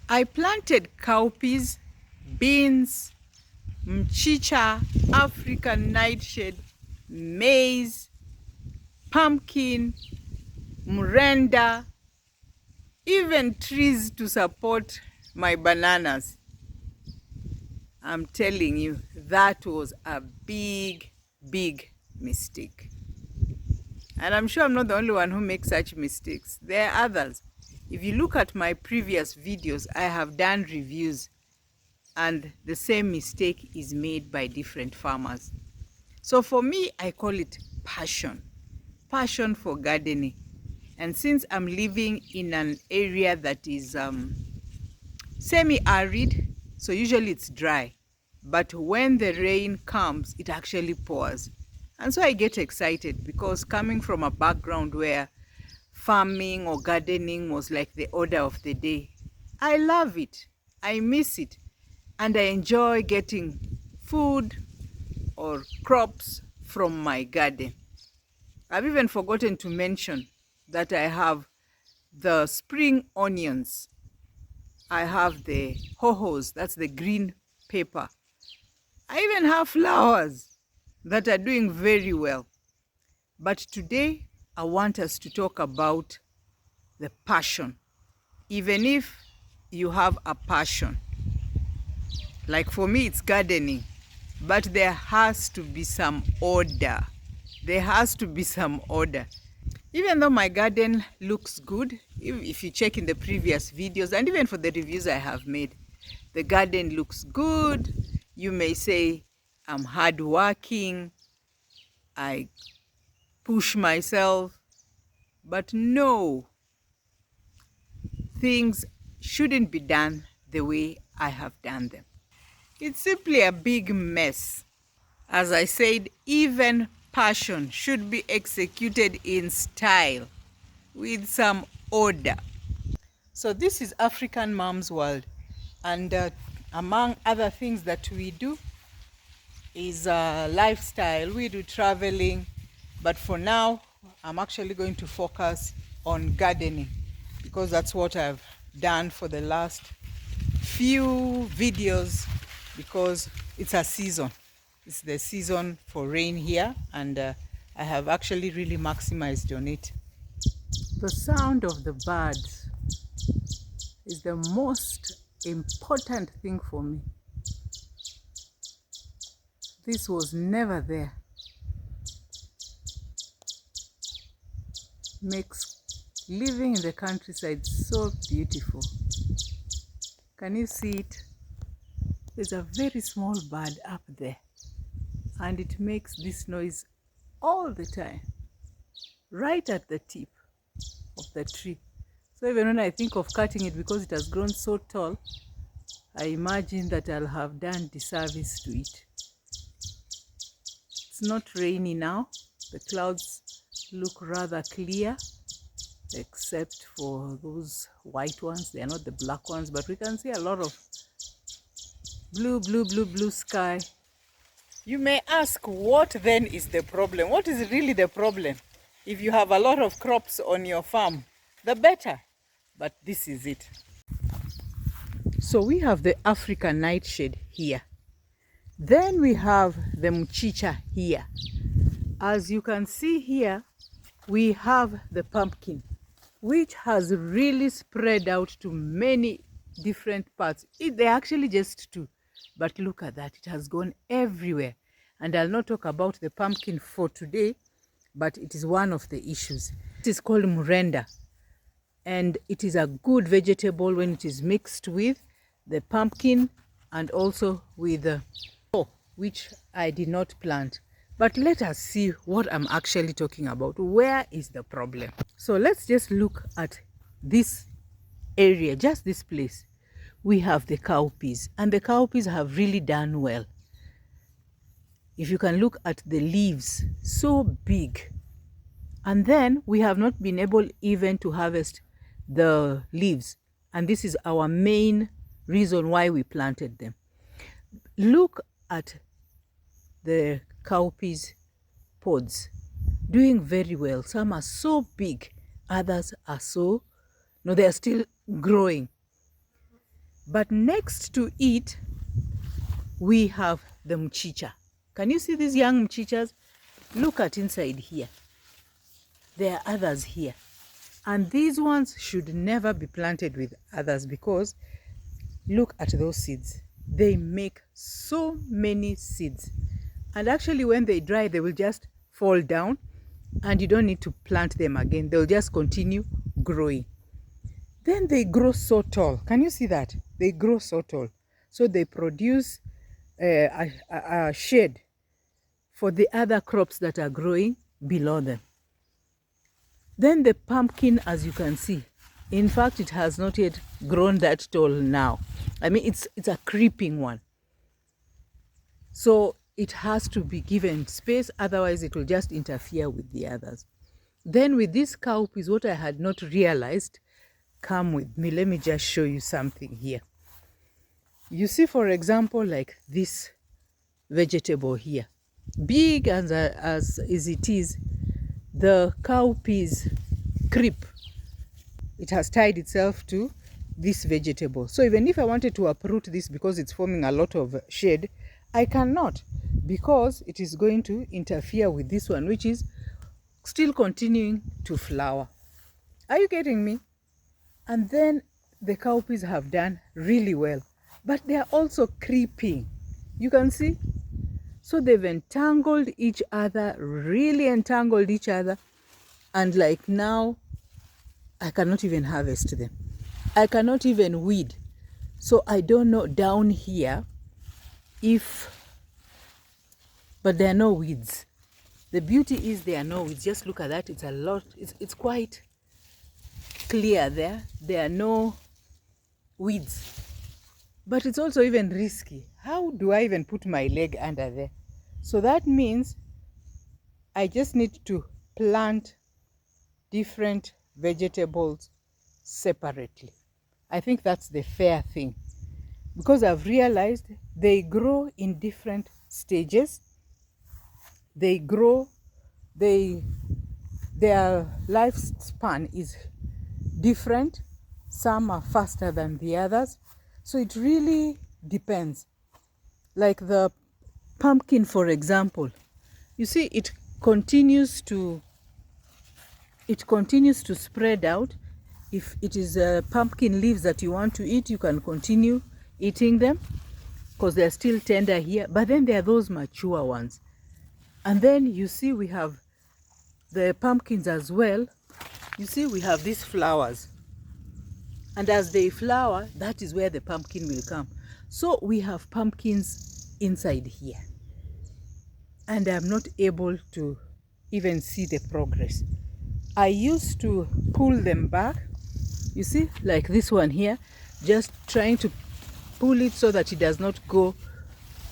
I planted cowpeas, beans, mchicha, African nightshade, maize, pumpkin, mrenda, even trees to support my bananas. I'm telling you, that was a big mistake. And I'm sure I'm not the only one who makes such mistakes. There are others. If you look at my previous videos, I have done reviews, and the same mistake is made by different farmers. So for me, I call it passion for gardening. And since I'm living in an area that is semi-arid, so usually it's dry, but when the rain comes, it actually pours. And so I get excited because coming from a background where farming or gardening was like the order of the day, I love it, I miss it, and I enjoy getting food or crops from my garden. I've even forgotten to mention that I have the spring onions. I have the ho-hos, that's the green pepper. I even have flowers that are doing very well. But today, I want us to talk about the passion. Even if you have a passion, like for me, it's gardening, but there has to be some order. There has to be some order. Even though my garden looks good, if you check in the previous videos and even for the reviews I have made, the garden looks good. You may say I'm hardworking, I push myself, but no, things shouldn't be done the way I have done them. It's simply a big mess. As I said, even passion should be executed in style with some order. So this is African Mom's World, and among other things that we do is lifestyle. We do traveling, but for now I'm actually going to focus on gardening because that's what I've done for the last few videos, because it's a season. It's the season for rain here, and I have actually really maximized on it. The sound of the birds is the most important thing for me. This was never there. Makes living in the countryside so beautiful. Can you see it? There's a very small bird up there, and it makes this noise all the time, right at the tip of the tree. So even when I think of cutting it because it has grown so tall, I imagine that I'll have done disservice to it. It's not rainy now. The clouds look rather clear, except for those white ones. They are not the black ones, but we can see a lot of blue sky. You may ask, what then is the problem? What is really the problem? If you have a lot of crops on your farm, the better. But this is it. So we have the African nightshade here. Then we have the mchicha here. As you can see here, we have the pumpkin, which has really spread out to many different parts. They're actually just two, but look at that. It has gone everywhere. And I'll not talk about the pumpkin for today, but it is one of the issues. It is called mrenda, and it is a good vegetable when it is mixed with the pumpkin and also with the which I did not plant. But let us see what I'm actually talking about. Where is the problem? So let's just look at this area, just this place. We have the cowpeas, and the cowpeas have really done well. If you can look at the leaves, so big. And then we have not been able even to harvest the leaves. And this is our main reason why we planted them. Look at the cowpeas pods, doing very well. Some are so big, others are so, no, they are still growing. But next to it, we have the mchicha. Can you see these young mchichas? Look at inside here. There are others here. And these ones should never be planted with others because look at those seeds. They make so many seeds. And actually when they dry, they will just fall down and you don't need to plant them again. They'll just continue growing. Then they grow so tall. Can you see that? They grow so tall. So they produce a shade for the other crops that are growing below them. Then the pumpkin, as you can see, in fact, it has not yet grown that tall now. I mean, it's a creeping one. So it has to be given space, otherwise it will just interfere with the others. Then with this cowpeas, what I had not realized, come with me, let me just show you something here. You see, for example, like this vegetable here, big as it is, the cowpeas creep. It has tied itself to this vegetable. So even if I wanted to uproot this because it's forming a lot of shade, I cannot, because it is going to interfere with this one, which is still continuing to flower. Are you getting me? And then the cowpeas have done really well, but they are also creeping. You can see. So they've entangled each other, really entangled each other. And like now, I cannot even harvest them. I cannot even weed. So I don't know down here but there are no weeds. The beauty is there are no weeds. Just look at that. It's a lot. It's quite clear there. There are no weeds. But it's also even risky. How do I even put my leg under there? So that means I just need to plant different vegetables separately. I think that's the fair thing, because I've realized they grow in different stages. They grow, their lifespan is different. Some are faster than the others. So it really depends. Like the pumpkin, for example, you see it continues to spread out. If it is pumpkin leaves that you want to eat, you can continue eating them because they're still tender here. But then there are those mature ones. And then you see we have the pumpkins as well. You see we have these flowers. And as they flower, that is where the pumpkin will come. So we have pumpkins inside here. And I'm not able to even see the progress. I used to pull them back. You see, like this one here, just trying to pull it so that it does not go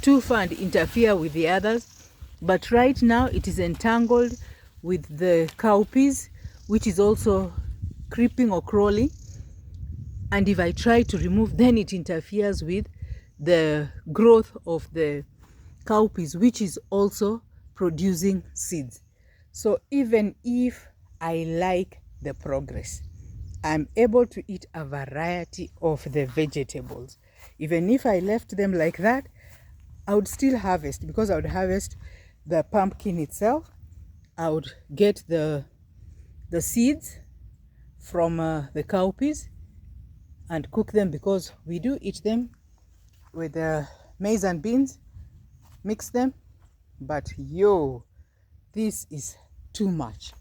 too far and interfere with the others. But right now it is entangled with the cowpeas, which is also creeping or crawling. And if I try to remove, then it interferes with the growth of the cowpeas, which is also producing seeds. So even if I like the progress, I'm able to eat a variety of the vegetables. Even if I left them like that, I would still harvest, because I would harvest the pumpkin itself. I would get the seeds from the cowpeas and cook them, because we do eat them with maize and beans, mix them. But yo, this is too much.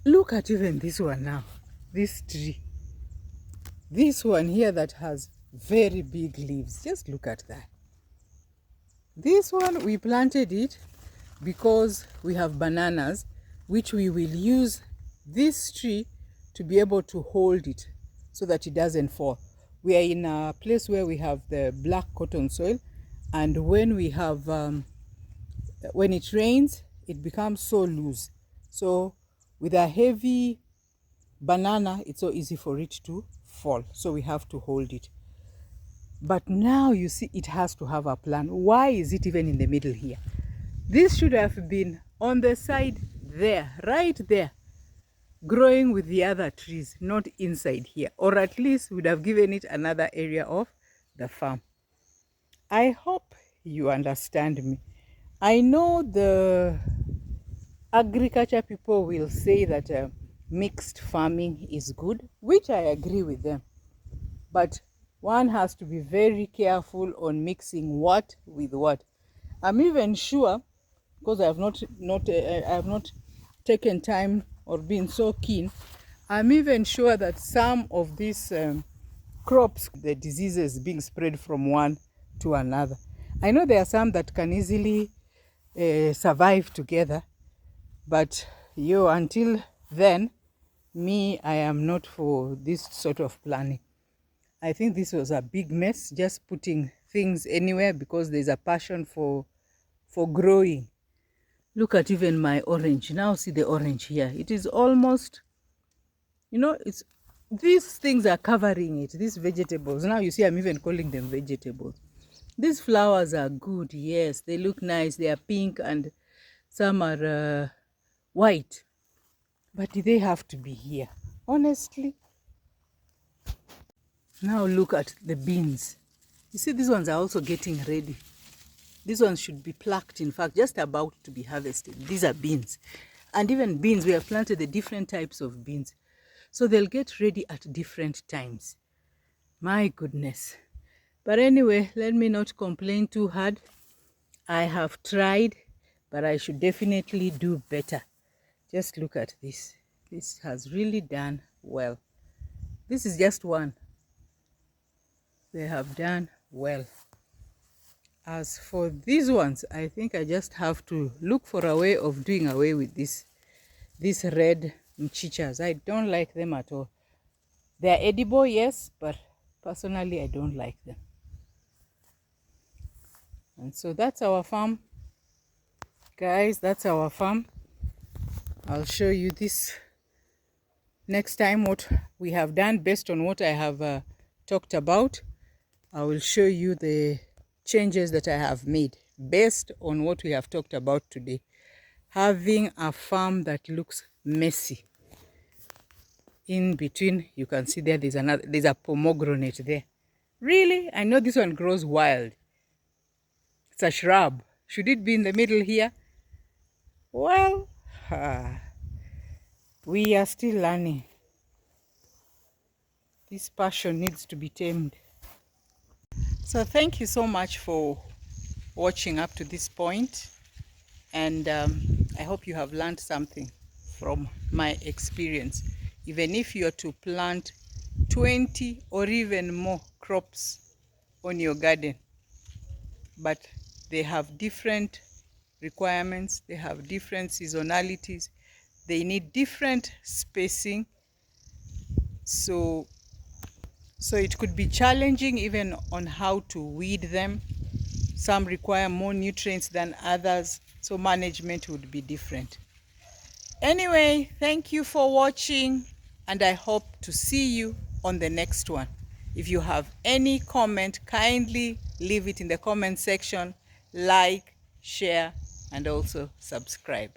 Look at even this one now, this tree. This one here that has very big leaves. Just look at that. This one, we planted it because we have bananas, which we will use this tree to be able to hold it so that it doesn't fall. We are in a place where we have the black cotton soil, and when we have when it rains, it becomes so loose. So with a heavy banana, it's so easy for it to fall. So we have to hold it. But now you see it has to have a plan. Why is it even in the middle here? This should have been on the side there, right there. growing with the other trees, not inside here, or at least would have given it another area of the farm. I hope you understand me. I know the agriculture people will say that mixed farming is good, which I agree with them. But one has to be very careful on mixing what with what. I'm even sure, because I have not taken time or been so keen, I'm even sure that some of these crops, the diseases being spread from one to another. I know there are some that can easily survive together, but until then, I am not for this sort of planning. I think this was a big mess, just putting things anywhere because there's a passion for growing. Look at even my orange. Now see the orange here. It is almost, it's these things are covering it, these vegetables. Now you see I'm even calling them vegetables. These flowers are good, yes, they look nice. They are pink and some are white. But do they have to be here? Honestly. Now look at the beans. You see these ones are also getting ready. These ones should be plucked, in fact, just about to be harvested. These are beans. And even beans, we have planted the different types of beans. So they'll get ready at different times. My goodness. But anyway, let me not complain too hard. I have tried, but I should definitely do better. Just look at this. This has really done well. This is just one. They have done well. As for these ones, I think I just have to look for a way of doing away with these red mchichas. I don't like them at all. They are edible, yes, but personally I don't like them. And so that's our farm. Guys, that's our farm. I'll show you this next time what we have done based on what I have talked about. I will show you the changes that I have made based on what we have talked about today. Having a farm that looks messy. In between, you can see there's a pomegranate there. Really? I know this one grows wild. It's a shrub. Should it be in the middle here? Well, we are still learning. This passion needs to be tamed. So thank you so much for watching up to this point, and I hope you have learned something from my experience. Even if you are to plant 20 or even more crops on your garden, but they have different requirements, they have different seasonalities, they need different spacing, so it could be challenging even on how to weed them. Some require more nutrients than others, so management would be different. Anyway, thank you for watching, and I hope to see you on the next one. If you have any comment, kindly leave it in the comment section, like, share, and also subscribe.